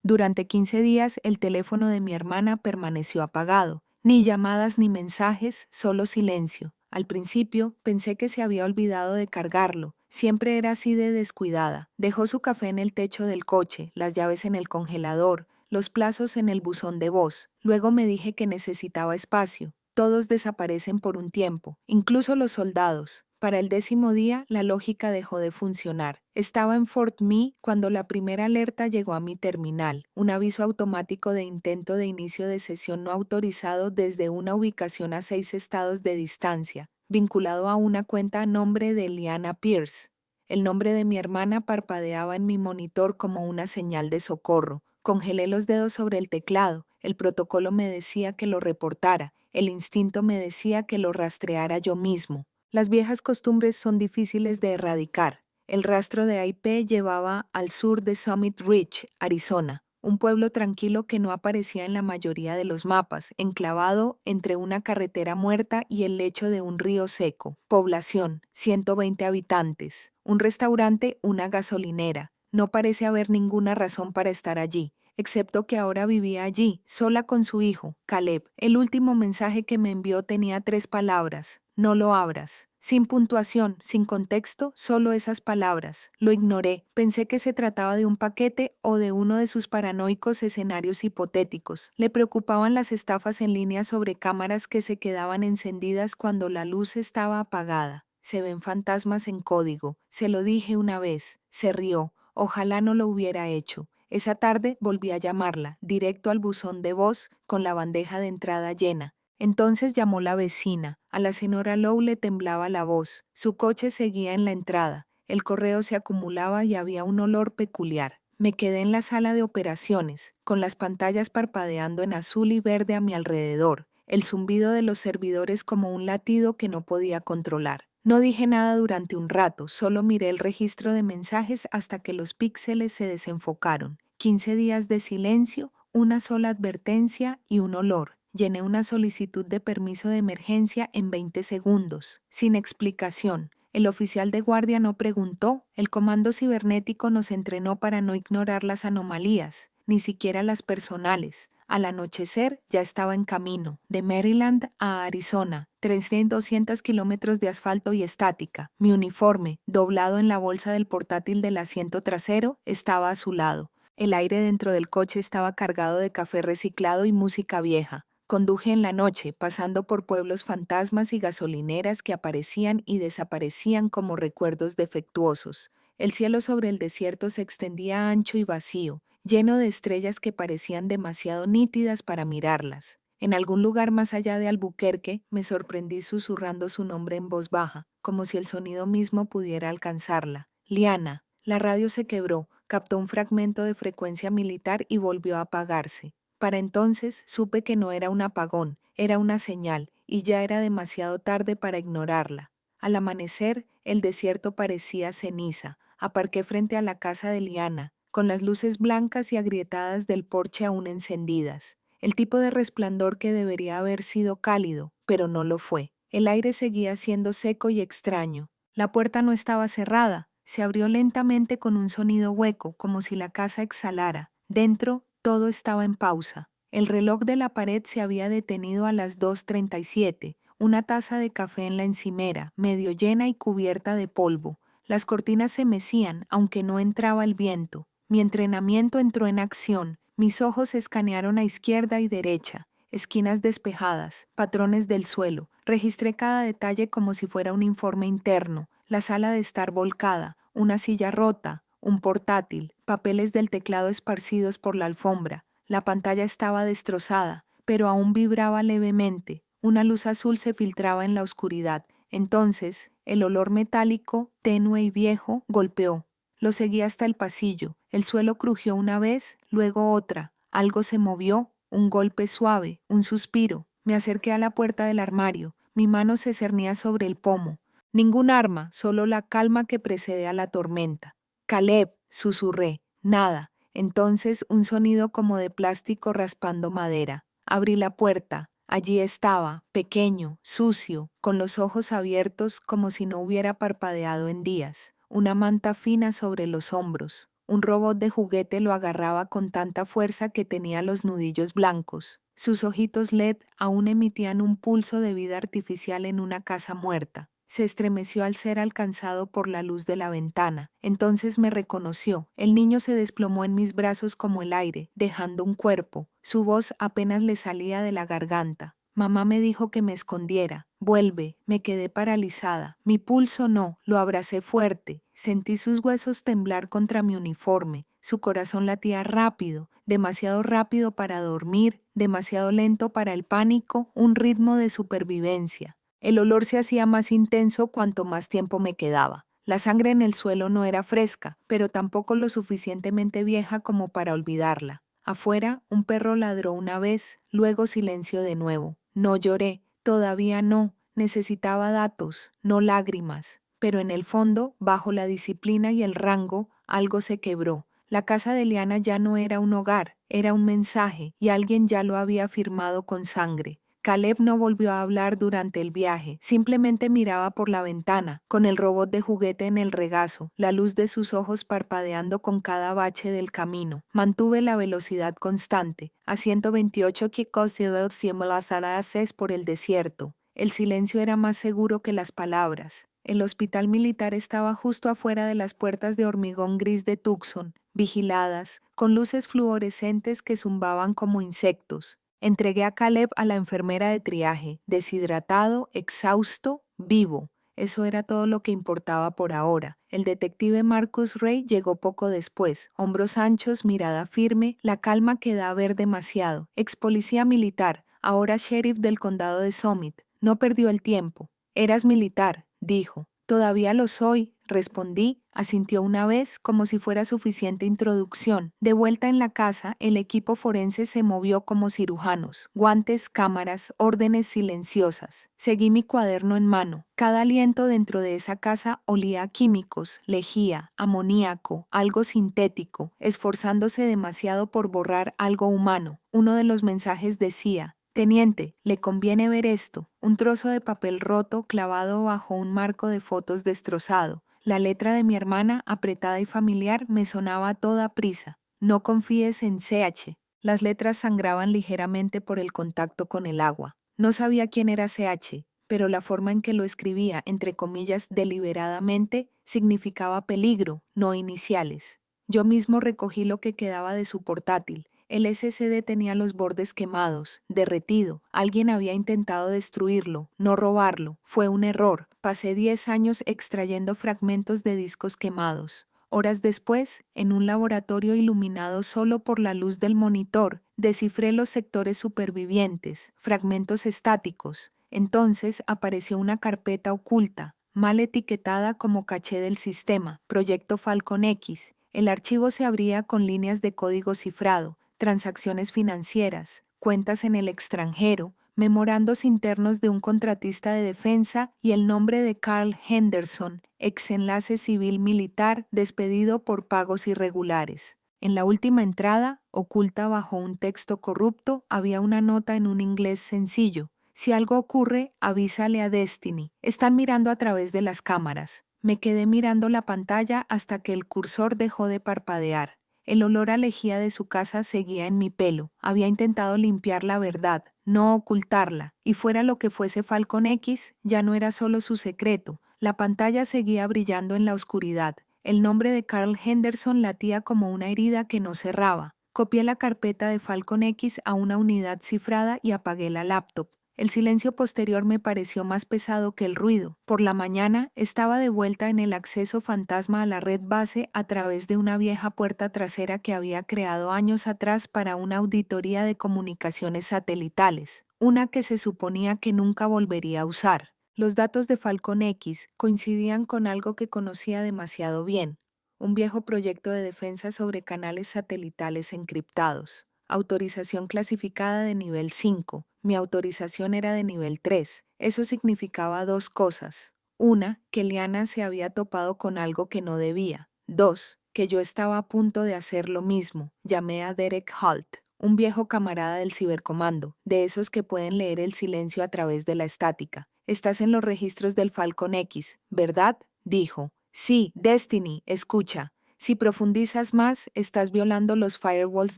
Durante 15 días el teléfono de mi hermana permaneció apagado. Ni llamadas ni mensajes, solo silencio. Al principio pensé que se había olvidado de cargarlo. Siempre era así de descuidada. Dejó su café en el techo del coche, las llaves en el congelador, los plazos en el buzón de voz. Luego me dije que necesitaba espacio. Todos desaparecen por un tiempo, incluso los soldados. Para el 10.º día, la lógica dejó de funcionar. Estaba en Fort Meade cuando la primera alerta llegó a mi terminal, un aviso automático de intento de inicio de sesión no autorizado desde una ubicación a 6 estados de distancia, vinculado a una cuenta a nombre de Liana Pierce. El nombre de mi hermana parpadeaba en mi monitor como una señal de socorro. Congelé los dedos sobre el teclado. El protocolo me decía que lo reportara. El instinto me decía que lo rastreara yo mismo. Las viejas costumbres son difíciles de erradicar. El rastro de IP llevaba al sur de Summit Ridge, Arizona, un pueblo tranquilo que no aparecía en la mayoría de los mapas, enclavado entre una carretera muerta y el lecho de un río seco. Población, 120 habitantes. Un restaurante, una gasolinera. No parece haber ninguna razón para estar allí, excepto que ahora vivía allí, sola con su hijo, Caleb. El último mensaje que me envió tenía 3 palabras. No lo abras. Sin puntuación, sin contexto, solo esas palabras. Lo ignoré. Pensé que se trataba de un paquete o de uno de sus paranoicos escenarios hipotéticos. Le preocupaban las estafas en línea sobre cámaras que se quedaban encendidas cuando la luz estaba apagada. Se ven fantasmas en código. Se lo dije una vez. Se rió. Ojalá no lo hubiera hecho. Esa tarde volví a llamarla, directo al buzón de voz, con la bandeja de entrada llena. Entonces llamó la vecina. A la señora Lowe le temblaba la voz. Su coche seguía en la entrada. El correo se acumulaba y había un olor peculiar. Me quedé en la sala de operaciones, con las pantallas parpadeando en azul y verde a mi alrededor, el zumbido de los servidores como un latido que no podía controlar. No dije nada durante un rato, solo miré el registro de mensajes hasta que los píxeles se desenfocaron. 15 días de silencio, una sola advertencia y un olor. Llené una solicitud de permiso de emergencia en 20 segundos, sin explicación. El oficial de guardia no preguntó. El comando cibernético nos entrenó para no ignorar las anomalías, ni siquiera las personales. Al anochecer ya estaba en camino, de Maryland a Arizona, 200 kilómetros de asfalto y estática. Mi uniforme, doblado en la bolsa del portátil del asiento trasero, estaba a su lado. El aire dentro del coche estaba cargado de café reciclado y música vieja. Conduje en la noche, pasando por pueblos fantasmas y gasolineras que aparecían y desaparecían como recuerdos defectuosos. El cielo sobre el desierto se extendía ancho y vacío, lleno de estrellas que parecían demasiado nítidas para mirarlas. En algún lugar más allá de Albuquerque, me sorprendí susurrando su nombre en voz baja, como si el sonido mismo pudiera alcanzarla. Liana. La radio se quebró, captó un fragmento de frecuencia militar y volvió a apagarse. Para entonces supe que no era un apagón, era una señal, y ya era demasiado tarde para ignorarla. Al amanecer, el desierto parecía ceniza. Aparqué frente a la casa de Liana, con las luces blancas y agrietadas del porche aún encendidas. El tipo de resplandor que debería haber sido cálido, pero no lo fue. El aire seguía siendo seco y extraño. La puerta no estaba cerrada. Se abrió lentamente con un sonido hueco, como si la casa exhalara. Dentro, todo estaba en pausa. El reloj de la pared se había detenido a las 2:37, una taza de café en la encimera, medio llena y cubierta de polvo. Las cortinas se mecían, aunque no entraba el viento. Mi entrenamiento entró en acción. Mis ojos escanearon a izquierda y derecha, esquinas despejadas, patrones del suelo. Registré cada detalle como si fuera un informe interno. La sala de estar volcada, una silla rota, un portátil, papeles del teclado esparcidos por la alfombra. La pantalla estaba destrozada, pero aún vibraba levemente. Una luz azul se filtraba en la oscuridad. Entonces, el olor metálico, tenue y viejo, golpeó. Lo seguí hasta el pasillo. El suelo crujió una vez, luego otra. Algo se movió, un golpe suave, un suspiro. Me acerqué a la puerta del armario. Mi mano se cernía sobre el pomo. Ningún arma, solo la calma que precede a la tormenta. Caleb, susurré. Nada. Entonces un sonido como de plástico raspando madera. Abrí la puerta. Allí estaba, pequeño, sucio, con los ojos abiertos como si no hubiera parpadeado en días. Una manta fina sobre los hombros. Un robot de juguete lo agarraba con tanta fuerza que tenía los nudillos blancos. Sus ojitos LED aún emitían un pulso de vida artificial en una casa muerta. Se estremeció al ser alcanzado por la luz de la ventana. Entonces me reconoció. El niño se desplomó en mis brazos como el aire, dejando un cuerpo. Su voz apenas le salía de la garganta. Mamá me dijo que me escondiera. Vuelve. Me quedé paralizada. Mi pulso no. Lo abracé fuerte. Sentí sus huesos temblar contra mi uniforme. Su corazón latía rápido, demasiado rápido para dormir, demasiado lento para el pánico, un ritmo de supervivencia. El olor se hacía más intenso cuanto más tiempo me quedaba. La sangre en el suelo no era fresca, pero tampoco lo suficientemente vieja como para olvidarla. Afuera, un perro ladró una vez, luego silencio de nuevo. No lloré, todavía no. Necesitaba datos, no lágrimas. Pero en el fondo, bajo la disciplina y el rango, algo se quebró. La casa de Liana ya no era un hogar, era un mensaje, y alguien ya lo había firmado con sangre. Caleb no volvió a hablar durante el viaje, simplemente miraba por la ventana, con el robot de juguete en el regazo, la luz de sus ojos parpadeando con cada bache del camino. Mantuve la velocidad constante, a 128 km/h por el desierto. El silencio era más seguro que las palabras. El hospital militar estaba justo afuera de las puertas de hormigón gris de Tucson, vigiladas, con luces fluorescentes que zumbaban como insectos. Entregué a Caleb a la enfermera de triaje, deshidratado, exhausto, vivo. Eso era todo lo que importaba por ahora. El detective Marcus Ray llegó poco después, hombros anchos, mirada firme, la calma que da a ver demasiado. Ex policía militar, ahora sheriff del condado de Summit. No perdió el tiempo. Eras militar, dijo. Todavía lo soy, respondí. Asintió una vez, como si fuera suficiente introducción. De vuelta en la casa, el equipo forense se movió como cirujanos. Guantes, cámaras, órdenes silenciosas. Seguí mi cuaderno en mano. Cada aliento dentro de esa casa olía a químicos, lejía, amoníaco, algo sintético, esforzándose demasiado por borrar algo humano. Uno de los mensajes decía: «Teniente, le conviene ver esto», un trozo de papel roto clavado bajo un marco de fotos destrozado. La letra de mi hermana, apretada y familiar, me sonaba a toda prisa. «No confíes en CH». Las letras sangraban ligeramente por el contacto con el agua. No sabía quién era CH, pero la forma en que lo escribía, entre comillas, deliberadamente, significaba peligro, no iniciales. Yo mismo recogí lo que quedaba de su portátil. El SSD tenía los bordes quemados, derretido. Alguien había intentado destruirlo, no robarlo. Fue un error. Pasé 10 años extrayendo fragmentos de discos quemados. Horas después, en un laboratorio iluminado solo por la luz del monitor, descifré los sectores supervivientes, fragmentos estáticos. Entonces apareció una carpeta oculta, mal etiquetada como caché del sistema, Proyecto Falcon X. El archivo se abría con líneas de código cifrado, transacciones financieras, cuentas en el extranjero, memorandos internos de un contratista de defensa y el nombre de Carl Henderson, ex enlace civil militar despedido por pagos irregulares. En la última entrada, oculta bajo un texto corrupto, había una nota en un inglés sencillo: «Si algo ocurre, avísale a Destiny. Están mirando a través de las cámaras». Me quedé mirando la pantalla hasta que el cursor dejó de parpadear. El olor a lejía de su casa seguía en mi pelo. Había intentado limpiar la verdad, no ocultarla, y fuera lo que fuese Falcon X, ya no era solo su secreto. La pantalla seguía brillando en la oscuridad. El nombre de Carl Henderson latía como una herida que no cerraba. Copié la carpeta de Falcon X a una unidad cifrada y apagué la laptop. El silencio posterior me pareció más pesado que el ruido. Por la mañana estaba de vuelta en el acceso fantasma a la red base a través de una vieja puerta trasera que había creado años atrás para una auditoría de comunicaciones satelitales, una que se suponía que nunca volvería a usar. Los datos de Falcon X coincidían con algo que conocía demasiado bien: un viejo proyecto de defensa sobre canales satelitales encriptados. Autorización clasificada de nivel 5. Mi autorización era de nivel 3. Eso significaba dos cosas. Una, que Liana se había topado con algo que no debía. Dos, que yo estaba a punto de hacer lo mismo. Llamé a Derek Holt, un viejo camarada del cibercomando, de esos que pueden leer el silencio a través de la estática. «Estás en los registros del Falcon X, ¿verdad?», dijo. «Sí, Destiny, escucha. Si profundizas más, estás violando los firewalls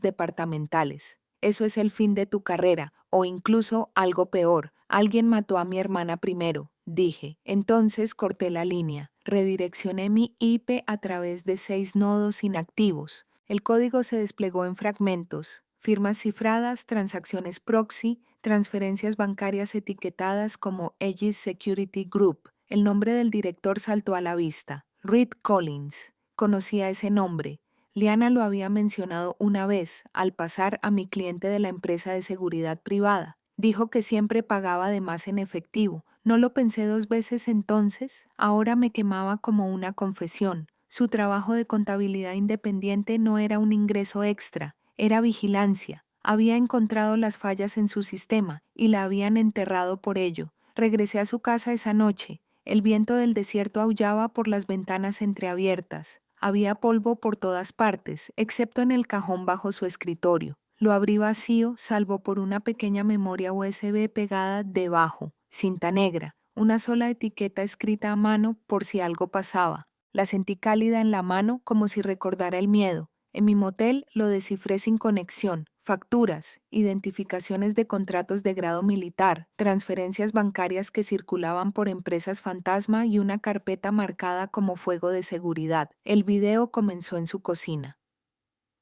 departamentales. Eso es el fin de tu carrera, o incluso algo peor. Alguien mató a mi hermana primero, dije. Entonces corté la línea. Redireccioné mi IP a través de 6 nodos inactivos. El código se desplegó en fragmentos, firmas cifradas, transacciones proxy, transferencias bancarias etiquetadas como Aegis Security Group. El nombre del director saltó a la vista, Reed Collins. Conocía ese nombre. Liana lo había mencionado una vez al pasar a mi cliente de la empresa de seguridad privada. Dijo que siempre pagaba de más en efectivo. No lo pensé 2 veces entonces. Ahora me quemaba como una confesión. Su trabajo de contabilidad independiente no era un ingreso extra, era vigilancia. Había encontrado las fallas en su sistema y la habían enterrado por ello. Regresé a su casa esa noche. El viento del desierto aullaba por las ventanas entreabiertas. Había polvo por todas partes, excepto en el cajón bajo su escritorio. Lo abrí vacío, salvo por una pequeña memoria USB pegada debajo, cinta negra, una sola etiqueta escrita a mano por si algo pasaba. La sentí cálida en la mano como si recordara el miedo. En mi motel lo descifré sin conexión. Facturas, identificaciones de contratos de grado militar, transferencias bancarias que circulaban por empresas fantasma y una carpeta marcada como fuego de seguridad. El video comenzó en su cocina.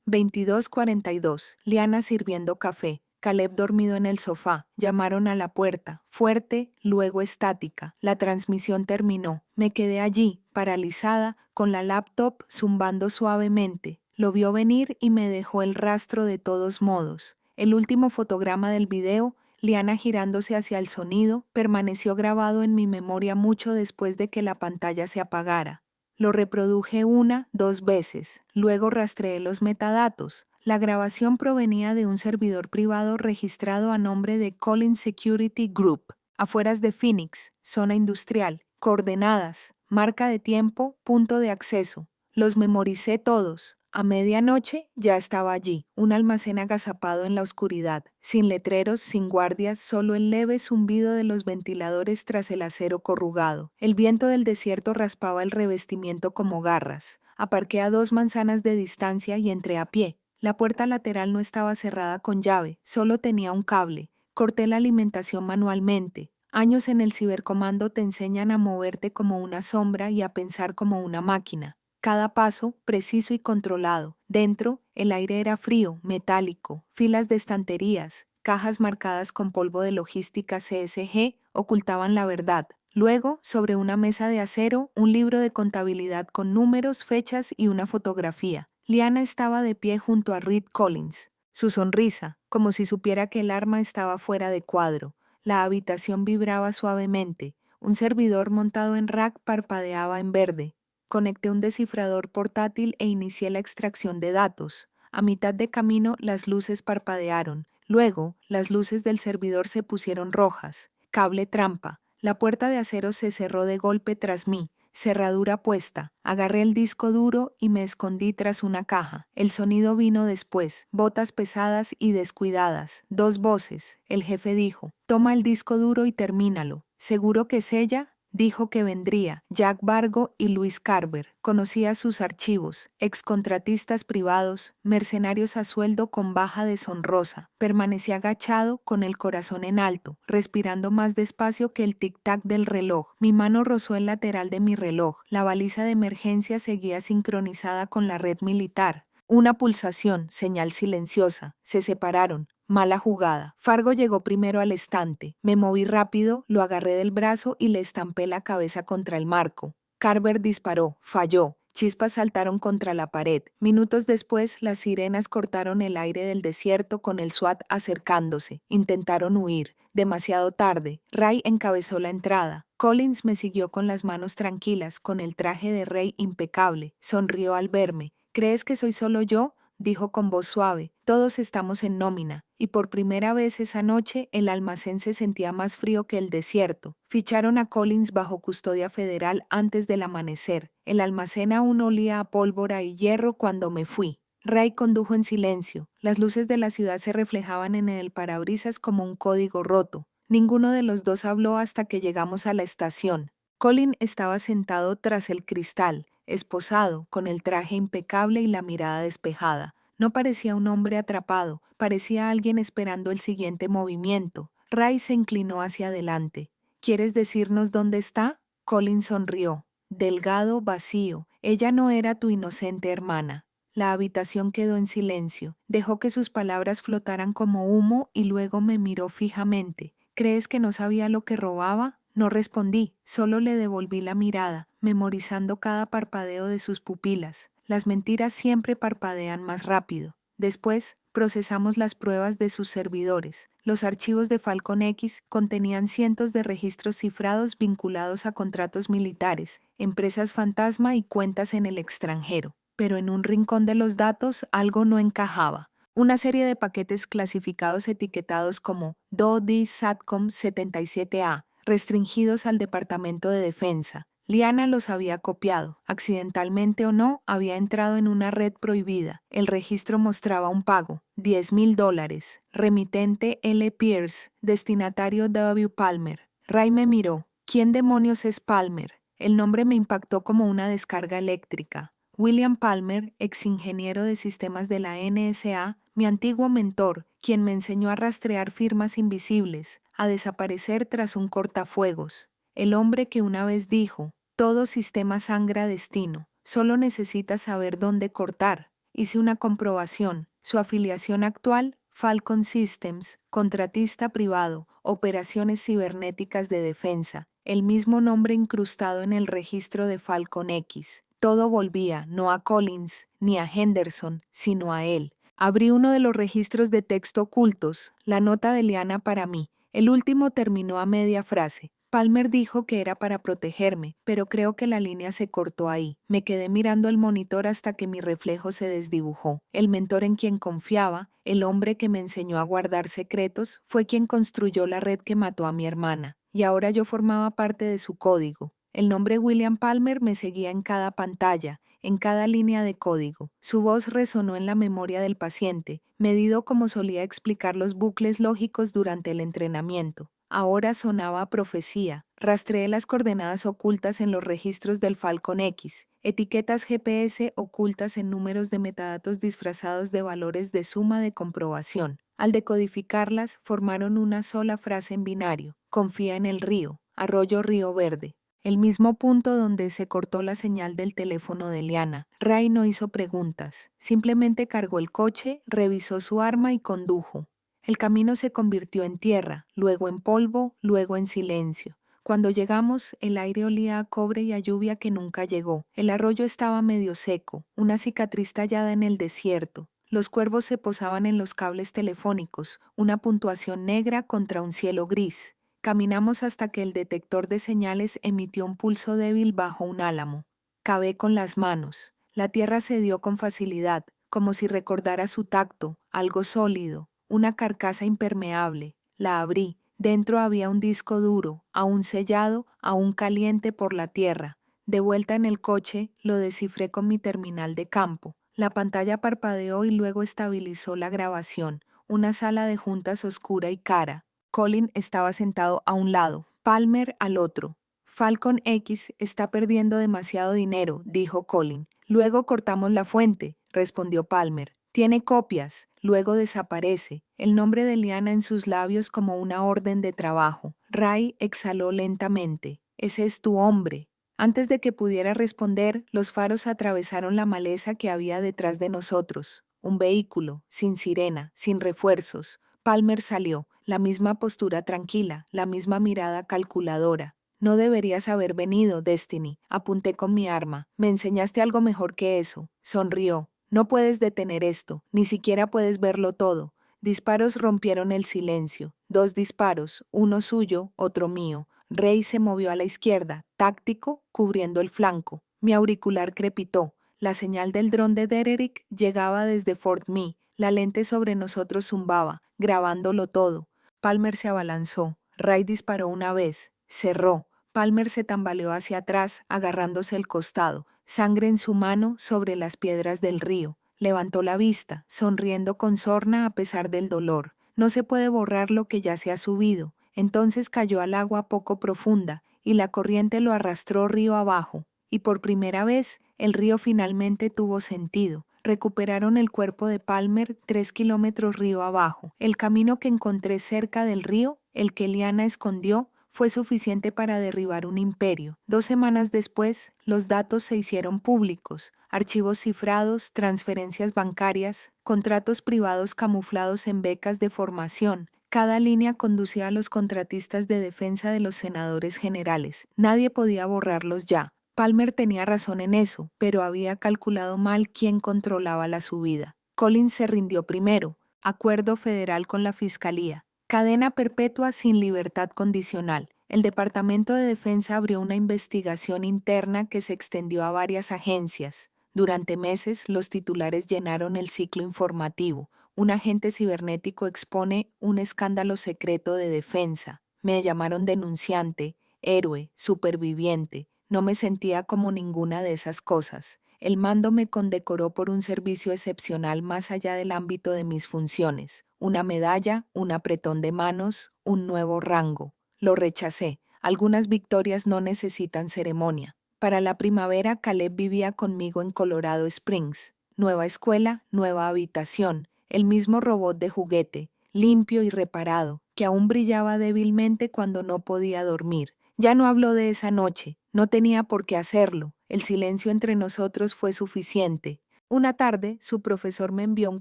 22:42. Liana sirviendo café. Caleb dormido en el sofá. Llamaron a la puerta, fuerte, luego estática. La transmisión terminó. Me quedé allí, paralizada, con la laptop zumbando suavemente. Lo vio venir y me dejó el rastro de todos modos. El último fotograma del video, Liana girándose hacia el sonido, permaneció grabado en mi memoria mucho después de que la pantalla se apagara. Lo reproduje 1, 2 veces, luego rastreé los metadatos. La grabación provenía de un servidor privado registrado a nombre de Collins Security Group, afueras de Phoenix, zona industrial, coordenadas, marca de tiempo, punto de acceso. Los memoricé todos. A medianoche ya estaba allí, un almacén agazapado en la oscuridad, sin letreros, sin guardias, solo el leve zumbido de los ventiladores tras el acero corrugado. El viento del desierto raspaba el revestimiento como garras. Aparqué a 2 manzanas de distancia y entré a pie. La puerta lateral no estaba cerrada con llave, solo tenía un cable. Corté la alimentación manualmente. Años en el cibercomando te enseñan a moverte como una sombra y a pensar como una máquina. Cada paso preciso y controlado. Dentro, el aire era frío, metálico, filas de estanterías, cajas marcadas con polvo de logística CSG ocultaban la verdad. Luego, sobre una mesa de acero, un libro de contabilidad con números, fechas y una fotografía. Liana estaba de pie junto a Reed Collins. Su sonrisa, como si supiera que el arma estaba fuera de cuadro. La habitación vibraba suavemente. Un servidor montado en rack parpadeaba en verde. Conecté un descifrador portátil e inicié la extracción de datos. A mitad de camino las luces parpadearon. Luego, las luces del servidor se pusieron rojas. Cable trampa. La puerta de acero se cerró de golpe tras mí. Cerradura puesta. Agarré el disco duro y me escondí tras una caja. El sonido vino después. Botas pesadas y descuidadas. 2 voces. El jefe dijo: «Toma el disco duro y termínalo». «¿Seguro que es ella?». Dijo que vendría. Jack Vargo y Luis Carver. Conocía sus archivos, excontratistas privados, mercenarios a sueldo con baja deshonrosa. Permanecía agachado con el corazón en alto, respirando más despacio que el tic-tac del reloj. Mi mano rozó el lateral de mi reloj. La baliza de emergencia seguía sincronizada con la red militar. Una pulsación, señal silenciosa. Se separaron. Mala jugada. Fargo llegó primero al estante. Me moví rápido, lo agarré del brazo y le estampé la cabeza contra el marco. Carver disparó. Falló. Chispas saltaron contra la pared. Minutos después, las sirenas cortaron el aire del desierto con el SWAT acercándose. Intentaron huir. Demasiado tarde. Ray encabezó la entrada. Collins me siguió con las manos tranquilas, con el traje de rey impecable. Sonrió al verme. «¿Crees que soy solo yo?», dijo con voz suave. «Todos estamos en nómina». Y por primera vez esa noche el almacén se sentía más frío que el desierto. Ficharon a Collins bajo custodia federal antes del amanecer. El almacén aún olía a pólvora y hierro cuando me fui. Ray condujo en silencio. Las luces de la ciudad se reflejaban en el parabrisas como un código roto. Ninguno de los dos habló hasta que llegamos a la estación. Colin estaba sentado tras el cristal, esposado, con el traje impecable y la mirada despejada. No parecía un hombre atrapado, parecía alguien esperando el siguiente movimiento. Ray se inclinó hacia adelante. ¿Quieres decirnos dónde está? Colin sonrió. Delgado, vacío. Ella no era tu inocente hermana. La habitación quedó en silencio. Dejó que sus palabras flotaran como humo y luego me miró fijamente. ¿Crees que no sabía lo que robaba? No respondí, solo le devolví la mirada, memorizando cada parpadeo de sus pupilas. Las mentiras siempre parpadean más rápido. Después, procesamos las pruebas de sus servidores. Los archivos de Falcon X contenían cientos de registros cifrados vinculados a contratos militares, empresas fantasma y cuentas en el extranjero. Pero en un rincón de los datos algo no encajaba. Una serie de paquetes clasificados etiquetados como DoD SATCOM 77A, restringidos al Departamento de Defensa. Liana los había copiado. Accidentalmente o no, había entrado en una red prohibida. El registro mostraba un pago, $10,000. Remitente L. Pierce, destinatario W. Palmer. Ray me miró. ¿Quién demonios es Palmer? El nombre me impactó como una descarga eléctrica. William Palmer, ex ingeniero de sistemas de la NSA, mi antiguo mentor, quien me enseñó a rastrear firmas invisibles, a desaparecer tras un cortafuegos. El hombre que una vez dijo, todo sistema sangra destino, solo necesitas saber dónde cortar. Hice una comprobación. Su afiliación actual, Falcon Systems, contratista privado, operaciones cibernéticas de defensa, el mismo nombre incrustado en el registro de Falcon X. Todo volvía, no a Collins ni a Henderson, sino a él. Abrí uno de los registros de texto ocultos, la nota de Liana para mí. El último terminó a media frase. Palmer dijo que era para protegerme, pero creo que la línea se cortó ahí. Me quedé mirando el monitor hasta que mi reflejo se desdibujó. El mentor en quien confiaba, el hombre que me enseñó a guardar secretos, fue quien construyó la red que mató a mi hermana, y ahora yo formaba parte de su código. El nombre William Palmer me seguía en cada pantalla, en cada línea de código. Su voz resonó en la memoria del paciente, medido como solía explicar los bucles lógicos durante el entrenamiento. Ahora sonaba a profecía. Rastreé las coordenadas ocultas en los registros del Falcon X, etiquetas GPS ocultas en números de metadatos disfrazados de valores de suma de comprobación. Al decodificarlas, formaron una sola frase en binario. Confía en el río, arroyo Río Verde. El mismo punto donde se cortó la señal del teléfono de Liana. Ray no hizo preguntas, simplemente cargó el coche, revisó su arma y condujo. El camino se convirtió en tierra, luego en polvo, luego en silencio. Cuando llegamos, el aire olía a cobre y a lluvia que nunca llegó. El arroyo estaba medio seco, una cicatriz tallada en el desierto. Los cuervos se posaban en los cables telefónicos, una puntuación negra contra un cielo gris. Caminamos hasta que el detector de señales emitió un pulso débil bajo un álamo. Cavé con las manos. La tierra cedió con facilidad, como si recordara su tacto, algo sólido, una carcasa impermeable. La abrí. Dentro había un disco duro, aún sellado, aún caliente por la tierra. De vuelta en el coche, lo descifré con mi terminal de campo. La pantalla parpadeó y luego estabilizó la grabación. Una sala de juntas oscura y cara. Colin estaba sentado a un lado, Palmer al otro. Falcon X está perdiendo demasiado dinero, dijo Colin. Luego cortamos la fuente, respondió Palmer. Tiene copias, luego desaparece, el nombre de Liana en sus labios como una orden de trabajo. Ray exhaló lentamente. Ese es tu hombre. Antes de que pudiera responder, los faros atravesaron la maleza que había detrás de nosotros. Un vehículo, sin sirena, sin refuerzos. Palmer salió, la misma postura tranquila, la misma mirada calculadora. No deberías haber venido, Destiny. Apunté con mi arma. Me enseñaste algo mejor que eso. Sonrió. No puedes detener esto, ni siquiera puedes verlo todo. Disparos rompieron el silencio. 2 disparos, uno suyo, otro mío. Rey se movió a la izquierda, táctico, cubriendo el flanco. Mi auricular crepitó. La señal del dron de Dererick llegaba desde Fort Mee. La lente sobre nosotros zumbaba, grabándolo todo. Palmer se abalanzó. Ray disparó una vez. Cerró. Palmer se tambaleó hacia atrás, agarrándose el costado. Sangre en su mano sobre las piedras del río. Levantó la vista, sonriendo con sorna a pesar del dolor. No se puede borrar lo que ya se ha subido. Entonces cayó al agua poco profunda, y la corriente lo arrastró río abajo. Y por primera vez, El río finalmente tuvo sentido. Recuperaron el cuerpo de Palmer 3 kilómetros río abajo. El camino que encontré cerca del río, el que Liana escondió, fue suficiente para derribar un imperio. 2 semanas después, los datos se hicieron públicos. Archivos cifrados, transferencias bancarias, contratos privados camuflados en becas de formación. Cada línea conducía a los contratistas de defensa de los senadores generales. Nadie podía borrarlos ya. Palmer tenía razón en eso, pero había calculado mal quién controlaba la subida. Collins se rindió primero. Acuerdo federal con la fiscalía. Cadena perpetua sin libertad condicional. El Departamento de Defensa abrió una investigación interna que se extendió a varias agencias. Durante meses, los titulares llenaron el ciclo informativo. Un agente cibernético expone un escándalo secreto de defensa. Me llamaron denunciante, héroe, superviviente. No me sentía como ninguna de esas cosas. El mando me condecoró por un servicio excepcional más allá del ámbito de mis funciones. Una medalla, un apretón de manos, un nuevo rango. Lo rechacé. Algunas victorias no necesitan ceremonia. Para la primavera, Caleb vivía conmigo en Colorado Springs. Nueva escuela, nueva habitación, el mismo robot de juguete, limpio y reparado, que aún brillaba débilmente cuando no podía dormir. Ya no habló de esa noche, no tenía por qué hacerlo. El silencio entre nosotros fue suficiente. Una tarde, su profesor me envió un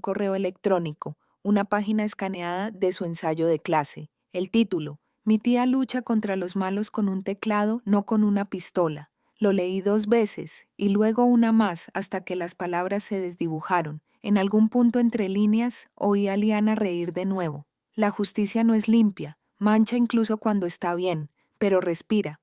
correo electrónico, una página escaneada de su ensayo de clase. El título: Mi tía lucha contra los malos con un teclado, no con una pistola. Lo leí 2 veces y luego una más hasta que las palabras se desdibujaron. En algún punto entre líneas oí a Liana reír de nuevo. La justicia no es limpia, mancha incluso cuando está bien, pero respira.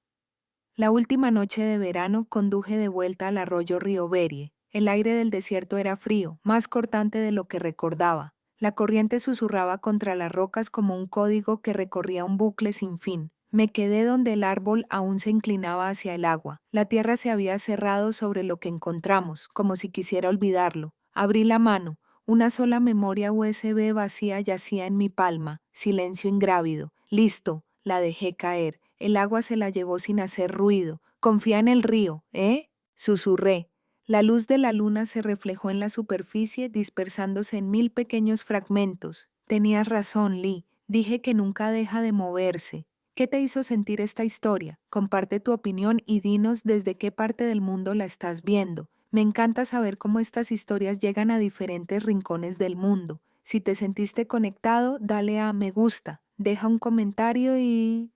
La última noche de verano conduje de vuelta al arroyo Río Berie. El aire del desierto era frío, más cortante de lo que recordaba. La corriente susurraba contra las rocas como un código que recorría un bucle sin fin. Me quedé donde el árbol aún se inclinaba hacia el agua. La tierra se había cerrado sobre lo que encontramos, como si quisiera olvidarlo. Abrí la mano. Una sola memoria USB vacía yacía en mi palma. Silencio ingrávido. Listo. La dejé caer. El agua se la llevó sin hacer ruido. Confía en el río, ¿eh? Susurré. La luz de la luna se reflejó en la superficie, dispersándose en 1000 pequeños fragmentos. Tenías razón, Lee. Dije que nunca deja de moverse. ¿Qué te hizo sentir esta historia? Comparte tu opinión y dinos desde qué parte del mundo la estás viendo. Me encanta saber cómo estas historias llegan a diferentes rincones del mundo. Si te sentiste conectado, dale a me gusta, deja un comentario y...